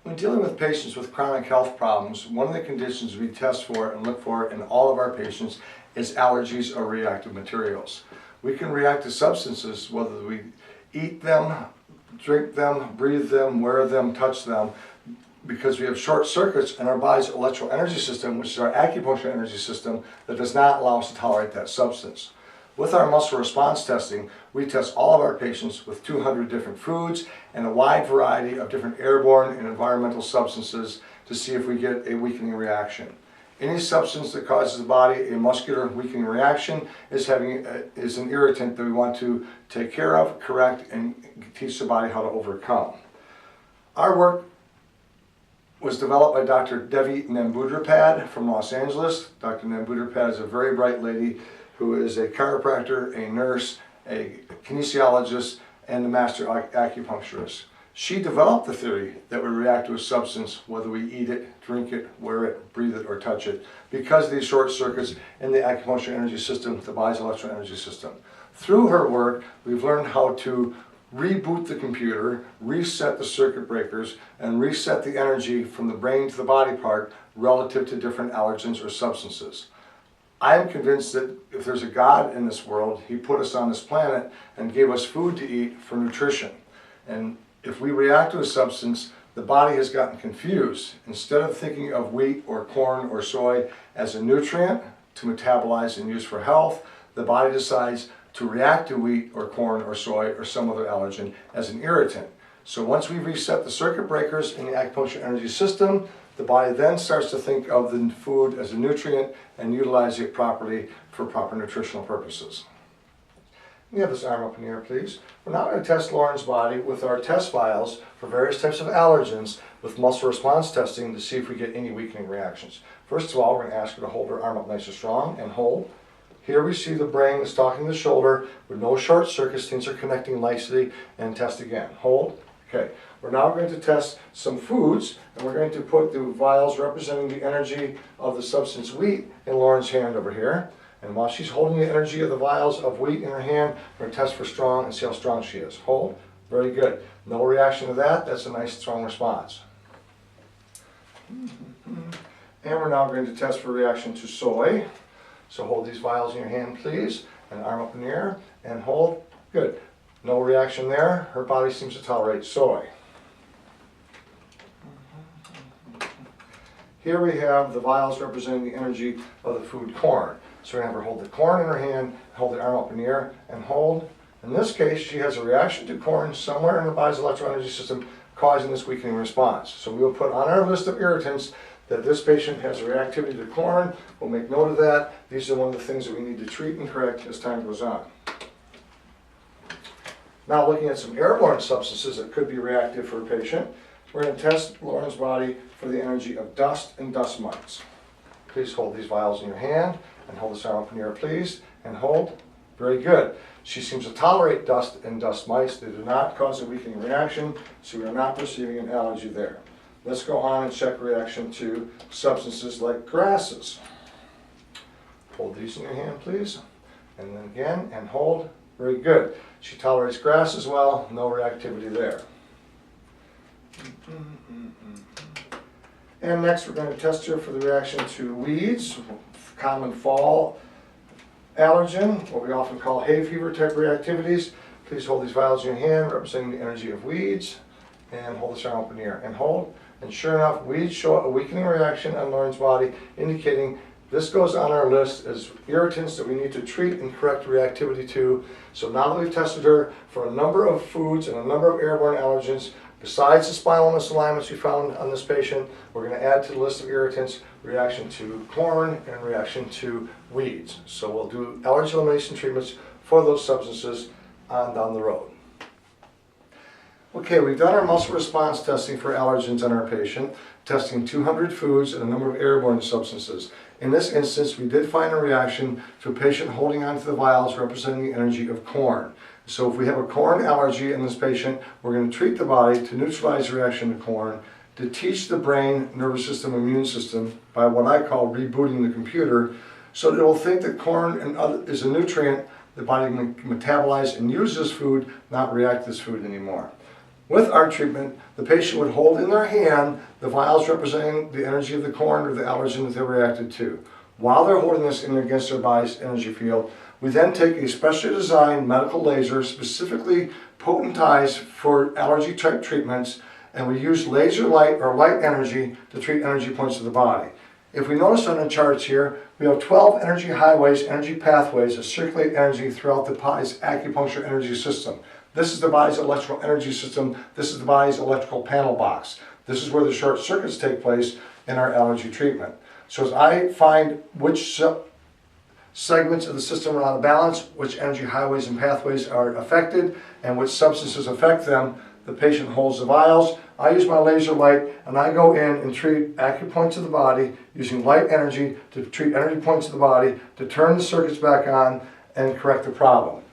When dealing with patients with chronic health problems, one of the conditions we test for and look for in all of our patients is allergies or reactive materials. We can react to substances whether we eat them, drink them, breathe them, wear them, touch them, because we have short circuits in our body's electrical energy system, which is our acupuncture energy system, that does not allow us to tolerate that substance. With our muscle response testing, we test all of our patients with 200 different foods and a wide variety of different airborne and environmental substances to see if we get a weakening reaction. Any substance that causes the body a muscular weakening reaction is an irritant that we want to take care of, correct, and teach the body how to overcome. Our work was developed by Dr. Devi Namboodirpad from Los Angeles. Dr. Namboodirpad is a very bright lady who is a chiropractor, a nurse, a kinesiologist, and a master acupuncturist. She developed the theory that we react to a substance whether we eat it, drink it, wear it, breathe it, or touch it, because of these short circuits in the acupuncture energy system, the body's electrical energy system. Through her work, we've learned how to reboot the computer, reset the circuit breakers, and reset the energy from the brain to the body part relative to different allergens or substances. I am convinced that if there's a God in this world, He put us on this planet and gave us food to eat for nutrition. And if we react to a substance, the body has gotten confused. Instead of thinking of wheat or corn or soy as a nutrient to metabolize and use for health, the body decides to react to wheat or corn or soy or some other allergen as an irritant. So once we reset the circuit breakers in the acupuncture energy system, the body then starts to think of the food as a nutrient and utilize it properly for proper nutritional purposes. You have this arm up in the air, please. We're now going to test Lauren's body with our test vials for various types of allergens with muscle response testing to see if we get any weakening reactions. First of all, we're going to ask her to hold her arm up nice and strong and hold. Here we see the brain is talking to the shoulder with no short circuits, things are connecting nicely, and test again. Hold. Okay. We're now going to test some foods, and we're going to put the vials representing the energy of the substance wheat in Lauren's hand over here. And while she's holding the energy of the vials of wheat in her hand, we're going to test for strong and see how strong she is. Hold. Very good. No reaction to that. That's a nice strong response. And we're now going to test for reaction to soy. So hold these vials in your hand, please, and arm up in the air, and hold. Good. No reaction there. Her body seems to tolerate soy. Here we have the vials representing the energy of the food corn. So we're going to have her hold the corn in her hand, hold the arm up in the air, and hold. In this case, she has a reaction to corn somewhere in the body's electrical energy system causing this weakening response. So we will put on our list of irritants that this patient has a reactivity to corn. We'll make note of that. These are one of the things that we need to treat and correct as time goes on. Now looking at some airborne substances that could be reactive for a patient, we're going to test Lauren's body for the energy of dust and dust mites. Please hold these vials in your hand and hold this arm up in the air, please, and hold. Very good. She seems to tolerate dust and dust mites. They do not cause a weakening reaction, so we are not perceiving an allergy there. Let's go on and check reaction to substances like grasses. Hold these in your hand, please, and then again, and hold. Very good. She tolerates grass as well, no reactivity there. And next we're going to test her for the reaction to weeds, common fall allergen, what we often call hay fever type reactivities. Please hold these vials in your hand representing the energy of weeds, and hold this arm up in the air and hold. And sure enough, weeds show a weakening reaction on Lauren's body, indicating this goes on our list as irritants that we need to treat and correct reactivity to. So now that we've tested her for a number of foods and a number of airborne allergens, besides the spinal misalignments we found on this patient, we're going to add to the list of irritants reaction to corn and reaction to weeds. So we'll do allergy elimination treatments for those substances on down the road. Okay, we've done our muscle response testing for allergens on our patient, testing 200 foods and a number of airborne substances. In this instance, we did find a reaction to a patient holding onto the vials representing the energy of corn. So if we have a corn allergy in this patient, we're going to treat the body to neutralize the reaction to corn, to teach the brain, nervous system, immune system by what I call rebooting the computer, so that it will think that corn is a nutrient the body can metabolize and use this food, not react to this food anymore. With our treatment, the patient would hold in their hand the vials representing the energy of the corn or the allergen that they reacted to. While they're holding this in against their body's energy field, we then take a specially designed medical laser specifically potentized for allergy type treatments, and we use laser light or light energy to treat energy points of the body. If we notice on the charts here, we have 12 energy highways, energy pathways that circulate energy throughout the body's acupuncture energy system. This is the body's electrical energy system. This is the body's electrical panel box. This is where the short circuits take place in our allergy treatment. So as I find which segments of the system are out of balance, which energy highways and pathways are affected, and which substances affect them, the patient holds the vials. I use my laser light, and I go in and treat acupoints of the body using light energy to treat energy points of the body to turn the circuits back on and correct the problem.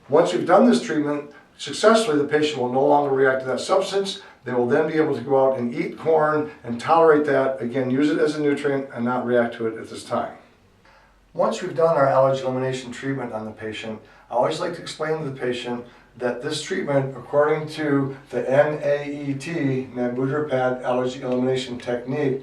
Once we've done this treatment successfully, the patient will no longer react to that substance. They will then be able to go out and eat corn and tolerate that, again, use it as a nutrient and not react to it at this time. Once we've done our allergy elimination treatment on the patient, I always like to explain to the patient that this treatment, according to the NAET, Nambudiripad Allergy Elimination Technique,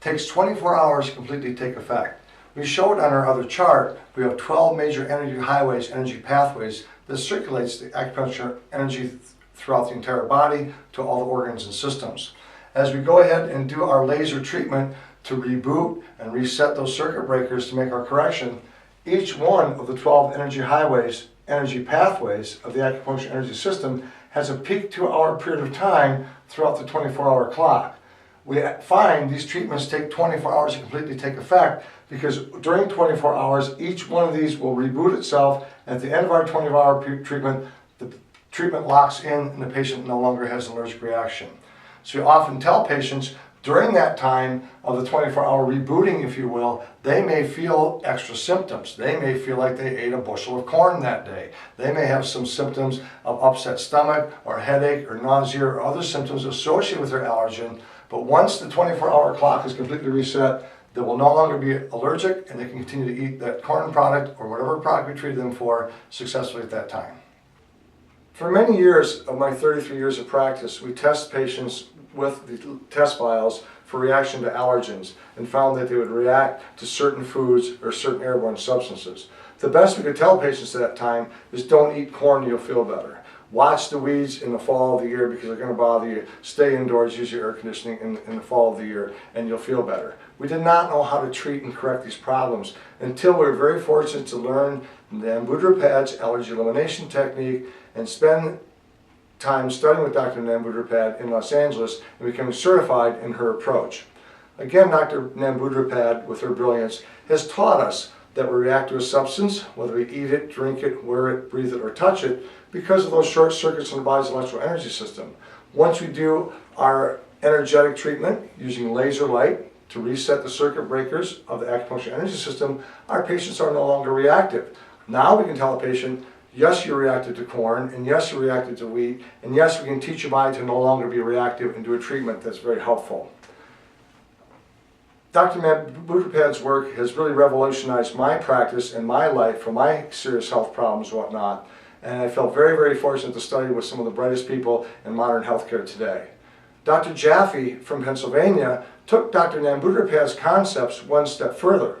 takes 24 hours to completely take effect. We showed on our other chart, we have 12 major energy highways, energy pathways that circulates the acupuncture energy throughout the entire body to all the organs and systems. As we go ahead and do our laser treatment to reboot and reset those circuit breakers to make our correction, each one of the 12 energy highways, energy pathways of the acupuncture energy system has a peak 2-hour period of time throughout the 24-hour clock. We find these treatments take 24 hours to completely take effect because during 24 hours, each one of these will reboot itself. At the end of our 24-hour treatment, the treatment locks in and the patient no longer has an allergic reaction. So we often tell patients during that time of the 24-hour rebooting, if you will, they may feel extra symptoms. They may feel like they ate a bushel of corn that day. They may have some symptoms of upset stomach or headache or nausea or other symptoms associated with their allergen. But once the 24-hour clock is completely reset, they will no longer be allergic and they can continue to eat that corn product or whatever product we treated them for successfully at that time. For many years of my 33 years of practice, we test patients with the test vials for reaction to allergens and found that they would react to certain foods or certain airborne substances. The best we could tell patients at that time is don't eat corn, you'll feel better. Watch the weeds in the fall of the year because they're going to bother you. Stay indoors, use your air conditioning in the fall of the year, and you'll feel better. We did not know how to treat and correct these problems until we were very fortunate to learn the Nambudiripad Allergy Elimination Technique and spend time studying with Dr. Nambudiripad in Los Angeles and becoming certified in her approach. Again, Dr. Nambudiripad, with her brilliance, has taught us that we react to a substance, whether we eat it, drink it, wear it, breathe it, or touch it, because of those short circuits in the body's electrical energy system. Once we do our energetic treatment using laser light to reset the circuit breakers of the acupuncture energy system, our patients are no longer reactive. Now we can tell a patient, yes, you reacted to corn, and yes, you reacted to wheat, and yes, we can teach your body to no longer be reactive and do a treatment that's very helpful. Dr. Nambudiripad work has really revolutionized my practice and my life for my serious health problems and whatnot, and I felt very, very fortunate to study with some of the brightest people in modern healthcare today. Dr. Jaffe from Pennsylvania took Dr. Nambudiripad's concepts one step further.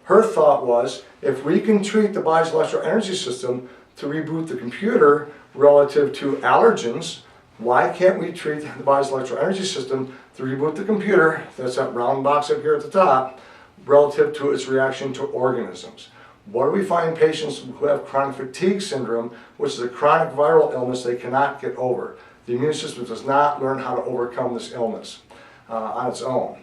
Her thought was, if we can treat the body's electrical energy system to reboot the computer relative to allergens, why can't we treat the body's electrical energy system to reboot the computer, that's that round box up here at the top, relative to its reaction to organisms? What do we find patients who have chronic fatigue syndrome, which is a chronic viral illness they cannot get over? The immune system does not learn how to overcome this illness on its own.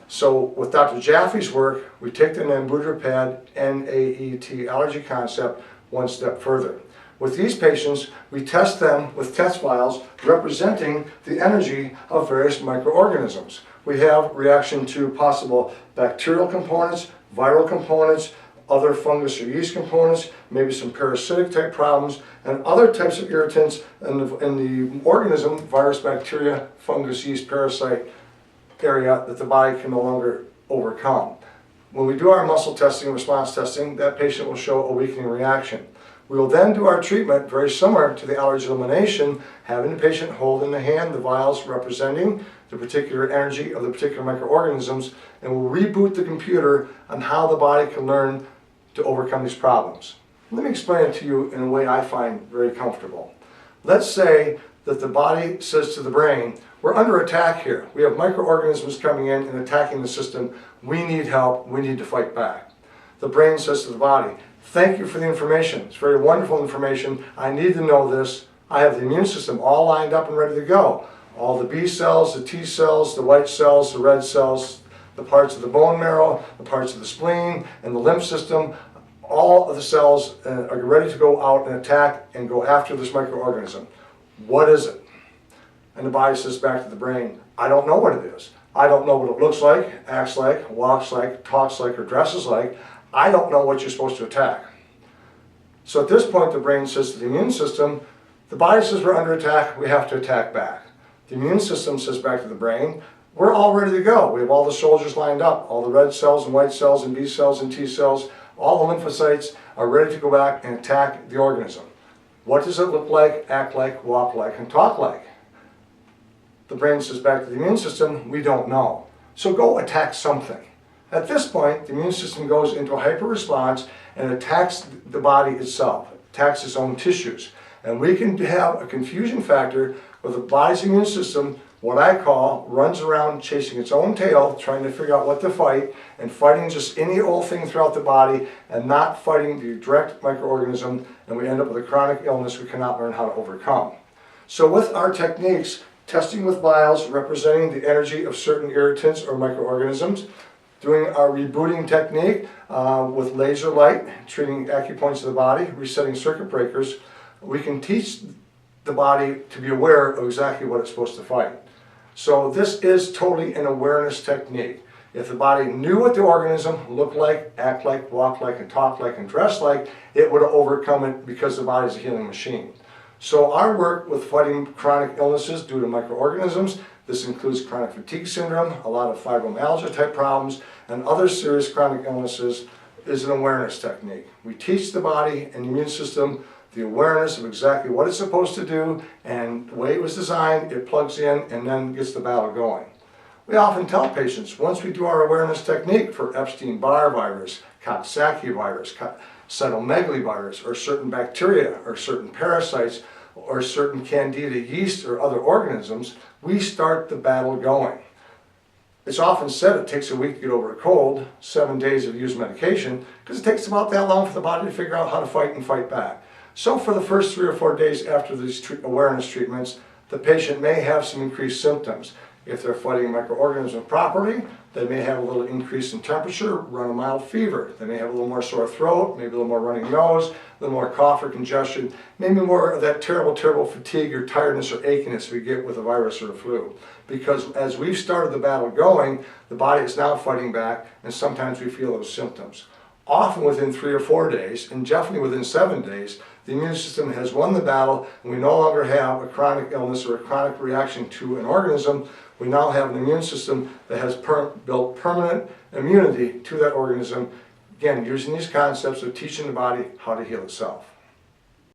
So with Dr. Jaffe's work, we take the Nambudiripad NAET allergy concept one step further. With these patients, we test them with test vials representing the energy of various microorganisms. We have reaction to possible bacterial components, viral components, other fungus or yeast components, maybe some parasitic type problems, and other types of irritants in the organism, virus, bacteria, fungus, yeast, parasite area that the body can no longer overcome. When we do our muscle testing, response testing, that patient will show a weakening reaction. We will then do our treatment very similar to the allergy elimination, having the patient hold in the hand the vials representing the particular energy of the particular microorganisms, and we'll reboot the computer on how the body can learn to overcome these problems. Let me explain it to you in a way I find very comfortable. Let's say that the body says to the brain, we're under attack here. We have microorganisms coming in and attacking the system. We need help. We need to fight back. The brain says to the body, thank you for the information. It's very wonderful information. I need to know this. I have the immune system all lined up and ready to go. All the B cells, the T cells, the white cells, the red cells, the parts of the bone marrow, the parts of the spleen, and the lymph system, all of the cells are ready to go out and attack and go after this microorganism. What is it? And the body says back to the brain, I don't know what it is. I don't know what it looks like, acts like, walks like, talks like, or dresses like. I don't know what you're supposed to attack. So at this point, the brain says to the immune system, the body says we're under attack, we have to attack back. The immune system says back to the brain, we're all ready to go. We have all the soldiers lined up, all the red cells and white cells and B cells and T cells, all the lymphocytes are ready to go back and attack the organism. What does it look like, act like, walk like, and talk like? The brain says back to the immune system, we don't know. So go attack something. At this point, the immune system goes into a hyper response and attacks the body itself, attacks its own tissues. And we can have a confusion factor where the body's immune system, what I call, runs around chasing its own tail, trying to figure out what to fight, and fighting just any old thing throughout the body, and not fighting the direct microorganism, and we end up with a chronic illness we cannot learn how to overcome. So with our techniques, testing with vials representing the energy of certain irritants or microorganisms, doing our rebooting technique with laser light, treating acupoints of the body, resetting circuit breakers, we can teach the body to be aware of exactly what it's supposed to fight. So this is totally an awareness technique. If the body knew what the organism looked like, act like, walk like, and talk like, and dress like, it would have overcome it because the body is a healing machine. So our work with fighting chronic illnesses due to microorganisms, this includes chronic fatigue syndrome, a lot of fibromyalgia type problems, and other serious chronic illnesses, is an awareness technique. We teach the body and the immune system the awareness of exactly what it's supposed to do, and the way it was designed, it plugs in and then gets the battle going. We often tell patients, once we do our awareness technique for Epstein-Barr virus, Coxsackie virus, cytomegalovirus virus, or certain bacteria, or certain parasites, or certain candida yeast or other organisms, we start the battle going. It's often said it takes a week to get over a cold, 7 days of used medication, because it takes about that long for the body to figure out how to fight and fight back. So for the first 3 or 4 days after these awareness treatments, the patient may have some increased symptoms. If they're fighting microorganisms properly, they may have a little increase in temperature, run a mild fever. They may have a little more sore throat, maybe a little more running nose, a little more cough or congestion, maybe more of that terrible, terrible fatigue or tiredness or achiness we get with a virus or a flu. Because as we've started the battle going, the body is now fighting back, and sometimes we feel those symptoms. Often within 3 or 4 days, and definitely within 7 days, the immune system has won the battle, and we no longer have a chronic illness or a chronic reaction to an organism. We now have an immune system that has built permanent immunity to that organism, again, using these concepts of teaching the body how to heal itself.